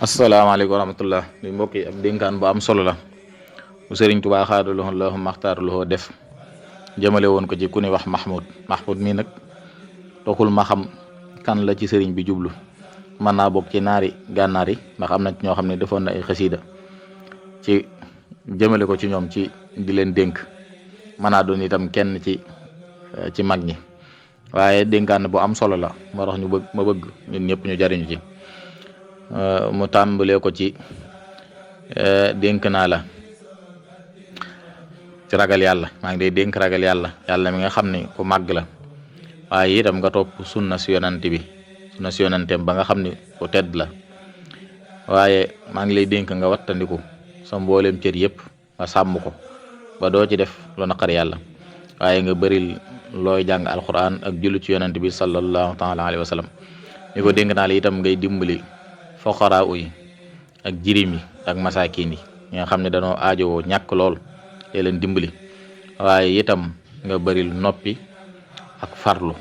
asalaamaaleykum wa rahmatullah li mbokk yi ab dénkaan bu am solo la bu sëriñ Tuubaa xaadaloon loo maxtaaruloo def jëmale woon ko ci ku ni wax Mahmoud mii nag toxul ma xam kan la ci sëriñ bi jublu mën naa bokk ci naari gànnaar yi ndax am na ñoo xam ne defoon na ay xasiida ci jëmale ko ci ñoom ci di leen dénk mën naa doon itam kenn ci mag ñi waaye dénkaan bu am solo la moo tax ma bëgg ñun ñëpp ñu jariñu ci mu tàmbalee ko ci dénk naa la ci ragal yàlla maa ngi day dénk ragal yàlla mi nga xam ne ku màgg la waaye itam nga topp sunna si yonanteem ba nga xam ne ku tedd la waaye maa ngi lay dénk nga wattandiku sa mbooleem cër yëpp nga sàmm ko ba doo ci def lu naqar yàlla waaye nga bëril looy jàng alquran ak jullu ci yonante bi sallallahu taala alayhi wa sallam ni ko dénk naa la itam ngay dimbali foqaraa yi ak jirim yi ak masaakin yi ñi nga xam ne dañoo aajowoo ñàkk lool te leen dimbali waaye itam nga bëril noppi ak farlu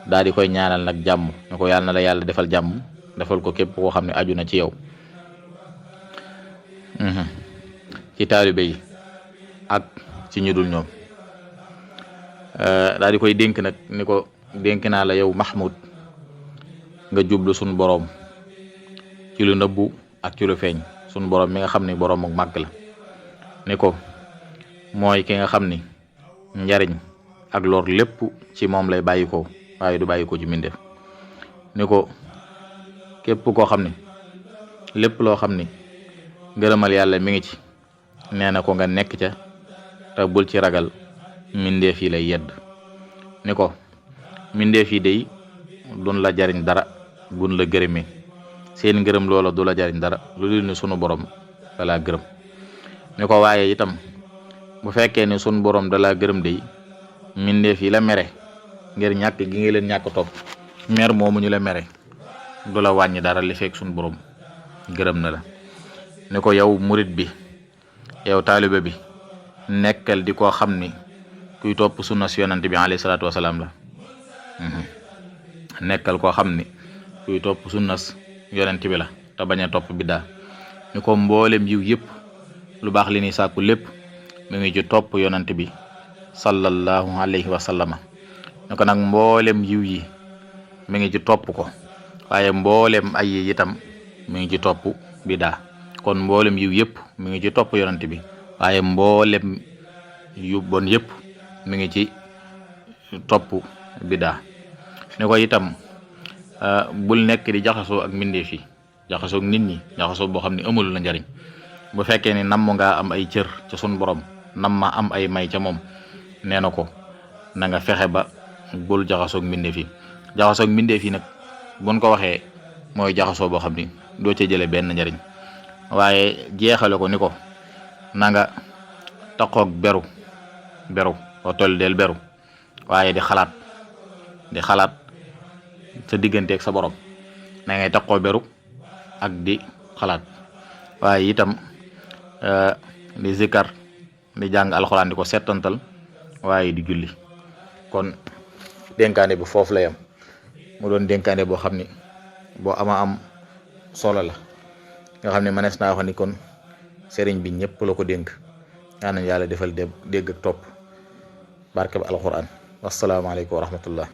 daal di koy ñaanal nag jàmm ne ko yàlla na la yàlla defal jàmm defal ko képp koo xam ne aju na ci yow ci taalibe yi ak ci ñu dul ñoom daal di koy dénk nag ni ko dénk naa la yow Mahmoud nga jublu suñ boroom ci lu nëbbu ak ci lu feeñ suñ boroom mi nga xam ni boroom ak màgg la ni ko mooy ki nga xam ni njariñ ak lor lépp ci moom lay bàyyi ko waaye du bàyyi ko ci mbindeef ni ko képp koo xam ni lépp loo xam ni ngërëmal yàlla mi ngi ci nee na ko nga nekk ca te bul ci ragal mbindeef yi lay yedd ni ko mbindeef yi day duñ la jariñ dara buñ la gërëmee seen ngërëm loola du la jariñ dara lu dul ni sunu borom dalaa gërëm ni ko waaye itam bu fekkee ni sunu borom dalaa gërëm day mbindeef yi la mere ngir ñàkk gi nga leen ñàkk topp mer moomu ñu la mere du la wàññi dara li fekk sunu borom gërëm na la ni ko yow murit bi yow taalibe bi nekkal di koo xam ni kuy topp sunna si yonante bi alayhi salaatu wasalaam la nekkal koo xam ni kuy topp sunnas yonent bi la te bañ a topp biddaa ni ko mboolem yiw yëpp lu baax li ni sàkku lépp mu ngi ci topp yonent bi sallallahu alayhi wa sallama ni ko nag mboolem yiw yi mi ngi ci topp ko waaye mboolem ay yi itam mi ngi ci topp biddaa kon mboolem yiw yëpp mi ngi ci topp yonent bi waaye mboolem yu bon yëpp mi ngi ci topp biddaa ni ko itam bul nekk di jaxasoo ak mbindeef yi jaxasoo ak nit ñi jaxasoo boo xam ne amul la njariñ bu fekkee ni namm ngaa am ay cër ca sun borom nam ma am ay may ca moom nee na ko na nga fexe ba bul jaxasoo ak mbindeef yi jaxasoo ak mbindeef yi nag buñ ko waxee mooy jaxasoo boo xam ni doo ca jële benn njariñ waaye jeexale ko ni ko na nga taqoog beru boo toll del beru waaye di xalaat sa digganteeg sa borom na ngay taqoo beru ak di xalaat waaye itam di zikar di jàng alxuraan di ko settantal waaye di julli kon dénkaane bi foofu la yam mu doon dénkaane boo xam ni boo ama am solo la nga xam ne mënees naa wax ni kon sëriñ bi ñëpp la ko dénk yaa nañ yàlla defal dégg ak topp barke ba alxuraan wasalaamaaleykum wa rahmatullah